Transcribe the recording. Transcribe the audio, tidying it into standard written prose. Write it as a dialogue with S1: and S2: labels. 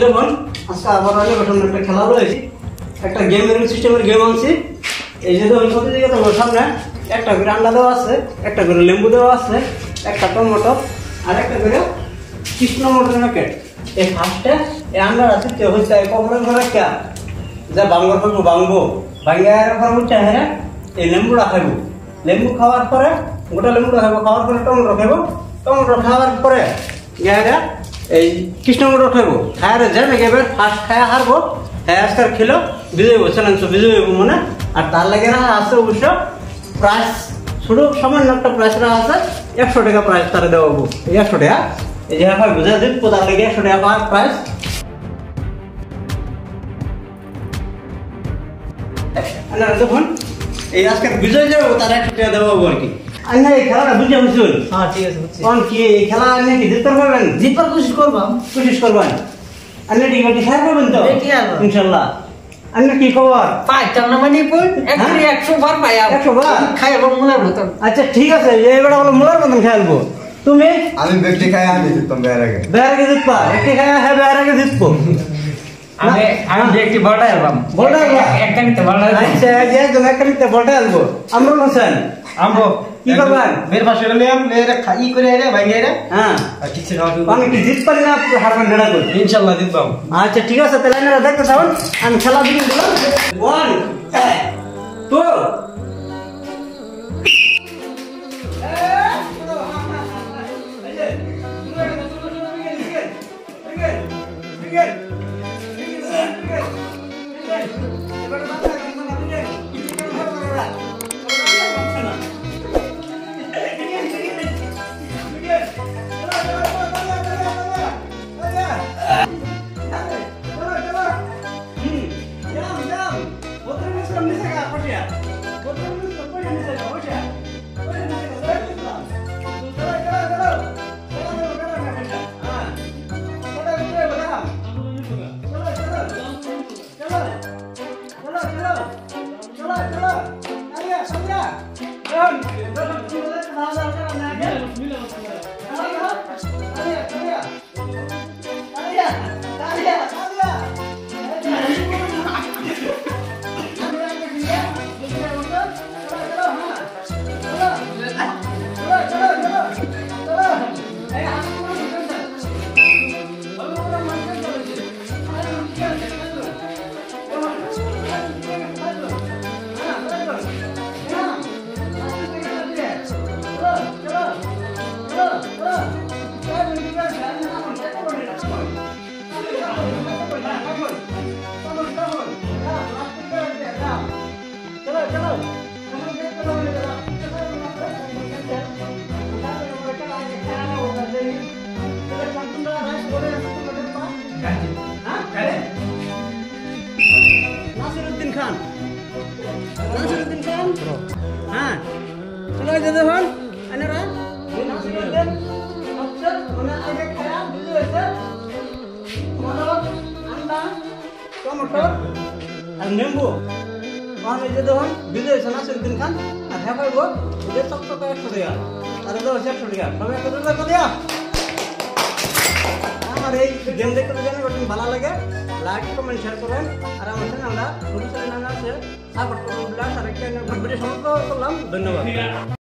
S1: দেখুন আজকে আবার একটা খেলা রয়েছে, একটা গেমের সিস্টেমের গেম আনছি। এই যে ধরুন প্রতিযোগিতা তোমার সামনে একটা করে আন্ডা দেওয়া আছে, একটা করে লেম্বু দেওয়া আছে, একটা টমেটো আর একটা করে কৃষ্ণ মটর প্যাকেট। এই ফার্স্টে এই আন্ডার আছে কে হচ্ছে কখনো ঘরে কে যা বাংলা করবো ভাঙবো ভাঙিয়ে উঠে হ্যাঁ এই লেম্বুটা খাইবো। লেম্বু খাওয়ার পরে গোটা লেম্বুটা খাইবো, খাওয়ার পরে টমেটো খাইবো, টমেটো খাওয়ার পরে গিয়ে এই কৃষ্ণ মটর খাইবো। খায়ারে যাবে গেবে ফার্স্ট খায়া হারবো, হ্যাঁ আজকাল খেলো বিজয় চ্যালেঞ্জ বিজয় মানে। আর তার লাগে না আছে অবশ্য প্রাইস, ছোট সামান্য একটা প্রাইস রাখা আছে, 100 টাকা প্রাইস তারা দেওয়া 100 টাকা। এই যে ভাই বুঝা দিন তার লাগে 100 টাকা প্রাইস। দেখুন এই আজকের বিজয় যাবো তার 100 টাকা দেওয়া আর কি। আন্না এই খেলাটা বুঝে বুঝুন। হ্যাঁ ঠিক আছে বুঝছি। কোন কি এই খেলা আন্না কি জিততে পারবেন? জিতবার কোশিশ করবেন আন্না ঠিক আছে খেলা করবেন তো ইনশাআল্লাহ। আন্না কি খবর?
S2: পাইতাম না মানে পড় 100 বার পাই
S1: 100 বার
S2: খাইবো মুলার মতন।
S1: আচ্ছা ঠিক আছে এইবারে হলো মুলার মতন খাইলবো। তুমি?
S3: আমি ব্যক্তি খাই আমি জিততাম বেয়ারাগে
S1: জিতবা একটি খাই হ্যাঁ বেয়ারাগে জিতবো।
S2: আমি ব্যক্তি বড় অ্যালবাম একটা নিতে বড়।
S1: আচ্ছা যে তুমি একটা নিতে বড় আলবো। আমরুল হোসেন আমরো কি করবেন?
S3: মের পাশে নিলাম লেরে খাই করে রে ভাইয়া রে।
S1: হ্যাঁ
S3: আর কিছু খাওয়া
S1: আমি কি জিত পারি না হারবেন ঢাড়া করে?
S3: ইনশাআল্লাহ জিতবাম।
S1: আচ্ছা ঠিক আছে তাহলে আপনারা দেখতে চান আমি খেলা দিন দিলাম 1 2 নাসিরউদ্দিন খান হ্যাঁ চলো এই দেখুন আনারা নাসিরউদ্দিন আচ্ছা মানে আগে খায়া বুঝে হয়েছে মটর আন্ডা টমেটো আর লেম্বু মানে যে দেখুন বুঝে হয়েছে নাসিরউদ্দিন খান। আর হ্যাঁ পাইব যে সব 100 টাকা আর এটা 100 টাকা সবাই কত টাকা দিয়া। আমার এই গেম দেখতে জানেন ভালো লাগে লাইক কমেন্ট শেয়ার করেন। আর আমার চ্যানেলটা আছে সাপোর্ট করুন। আর একটা ভিডিও সমাপ্ত করলাম, ধন্যবাদ।